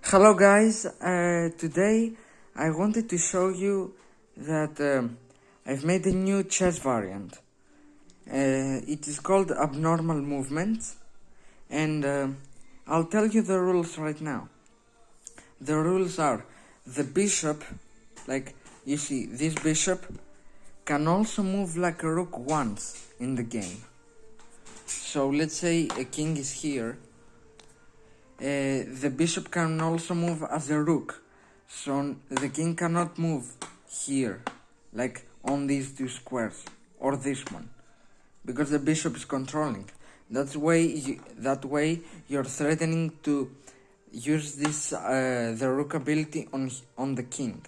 Hello guys, today I wanted to show you that I've made a new chess variant. It is called Abnormal Movements, and I'll tell you the rules right now. The rules are the bishop, like you see, this bishop can also move like a rook once in the game. So let's say a king is here. The bishop can also move as a rook, so the king cannot move here, like on these two squares, or this one, because the bishop is controlling. That way you're threatening to use this the rook ability on the king.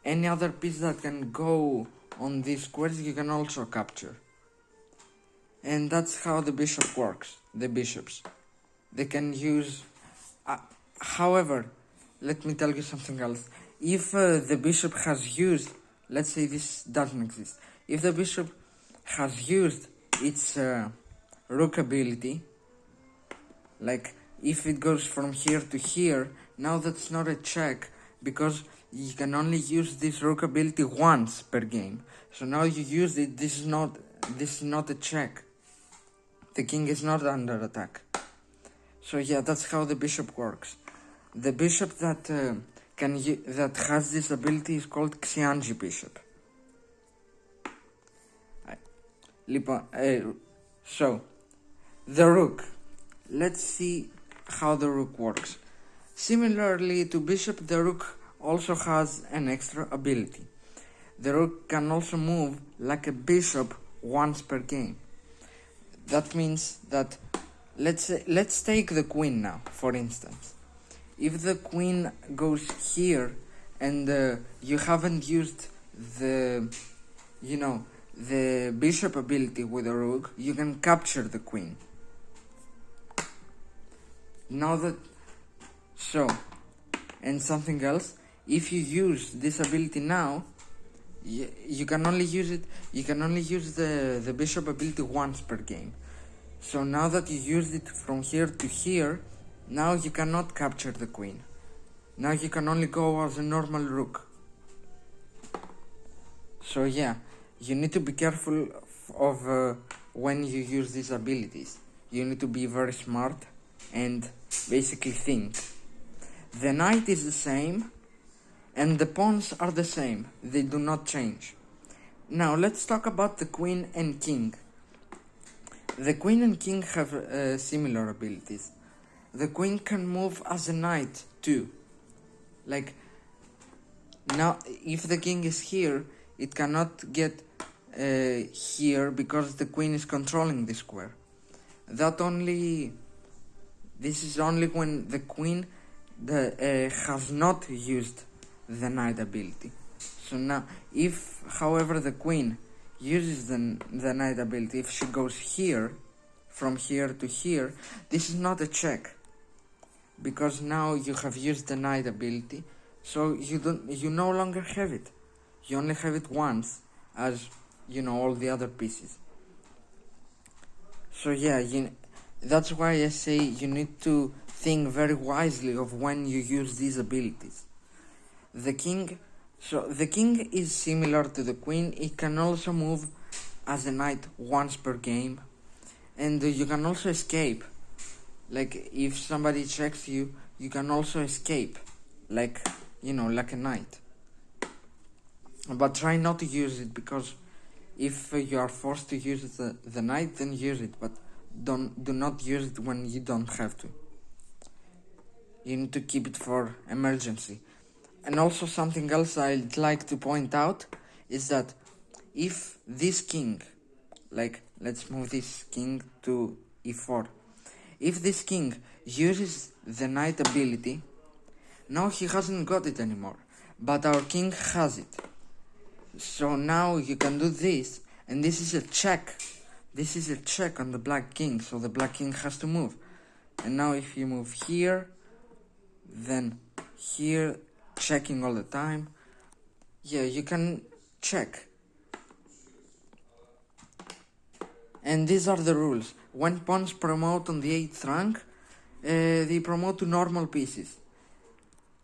Any other piece that can go on these squares you can also capture. And that's how the bishop works, the bishops. They can use... however, let me tell you something else. If the bishop has used... Let's say this doesn't exist. If the bishop has used its rook ability, like if it goes from here to here, now that's not a check, because you can only use this rook ability once per game. So now you used it, this is not a check. The king is not under attack. So yeah, that's how the bishop works. The bishop that has this ability is called Xianzhi bishop. So, the rook. Let's see how the rook works. Similarly to bishop, the rook also has an extra ability. The rook can also move like a bishop once per game. That means that let's take the queen now, for instance. If the queen goes here and you haven't used the bishop ability with the rook, you can capture the queen. And something else, if you use this ability now, you can only use the bishop ability once per game. So now that you used it from here to here, now you cannot capture the queen. Now you can only go as a normal rook. So yeah, you need to be careful of when you use these abilities. You need to be very smart and basically think. The knight is the same, and the pawns are the same. They do not change. Now let's talk about the queen and king. The queen and king have similar abilities. The queen can move as a knight too. Like, now if the king is here, it cannot get here because the queen is controlling the square. This is only when the queen has not used the knight ability. So now, if however the queen uses the knight ability, if she goes here, from here to here, this is not a check, because now you have used the knight ability, so you no longer have it. You only have it once, as all the other pieces. So yeah, that's why I say you need to think very wisely of when you use these abilities. The king is similar to the queen. It can also move as a knight once per game, and you can also escape. Like if somebody checks you, you can also escape, like a knight. But try not to use it, because if you are forced to use the knight, then use it, but do not use it when you don't have to. You need to keep it for emergency. And also something else I'd like to point out is that if this king, like let's move this king to e4, if this king uses the knight ability, now he hasn't got it anymore, but our king has it. So now you can do this, and this is a check. This is a check on the black king, so the black king has to move. And now if you move here, then here, checking all the time, yeah, you can check. And these are the rules. When pawns promote on the 8th rank, they promote to normal pieces.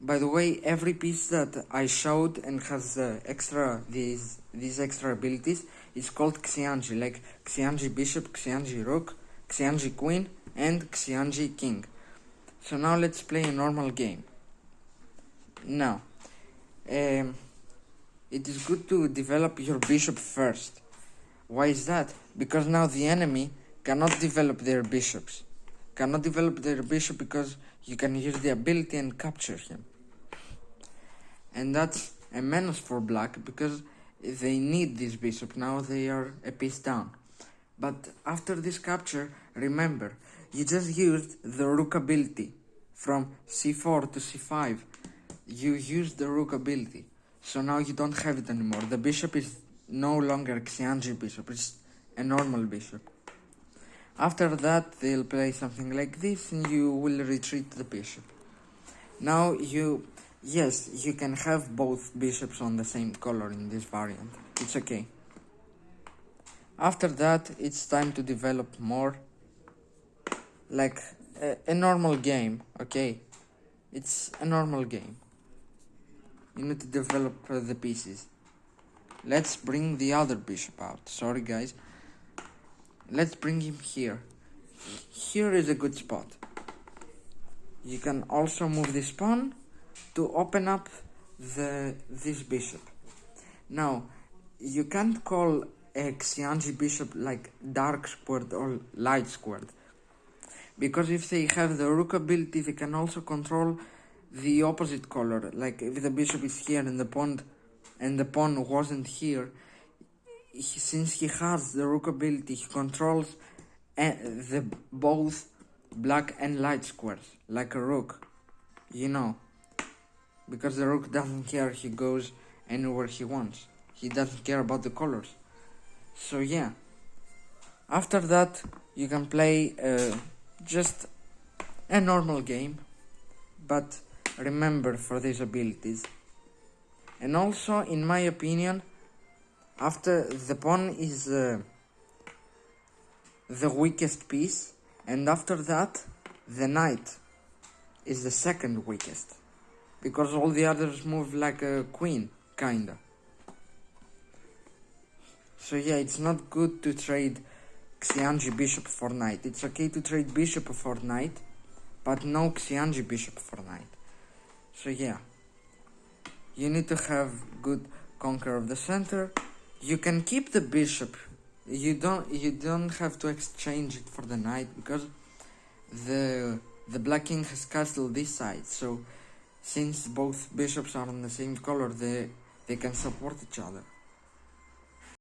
By the way, every piece that I showed and has these extra abilities is called Xianzhi, like Xianzhi Bishop, Xianzhi Rook, Xianzhi Queen, and Xianzhi King. So now let's play a normal game. Now, it is good to develop your bishop first. Why is that? Because now the enemy cannot develop their bishops. Cannot develop their bishop because you can use the ability and capture him. And that's a menace for black because they need this bishop. Now they are a piece down. But after this capture, remember, you just used the rook ability. From c4 to c5, you used the rook ability. So now you don't have it anymore. The bishop is no longer Xianzhi bishop, it's a normal bishop. After that, they'll play something like this and you will retreat the bishop. Now yes, you can have both bishops on the same color in this variant. It's okay. After that, it's time to develop more like a normal game, okay? It's a normal game. You need to develop the pieces. Let's bring the other bishop out. Sorry, guys. Let's bring him here. Here is a good spot. You can also move this pawn to open up this bishop. Now, you can't call a Xianzhi bishop like dark squared or light squared, because if they have the rook ability, they can also control the opposite color. Like if the bishop is here and the pawn wasn't here, since he has the rook ability, he controls the both black and light squares, like a rook, you know, because the rook doesn't care, he goes anywhere he wants, he doesn't care about the colors. So yeah, after that you can play just a normal game, but remember for these abilities. And also, in my opinion, after the pawn is the weakest piece, and after that the knight is the second weakest, because all the others move like a queen, kinda. So yeah, it's not good to trade Xianzhi bishop for knight. It's okay to trade bishop for knight, but no Xianzhi bishop for knight. So yeah, you need to have good conquer of the center. You can keep the bishop. You don't have to exchange it for the knight, because the black king has castled this side. So since both bishops are on the same color, they can support each other.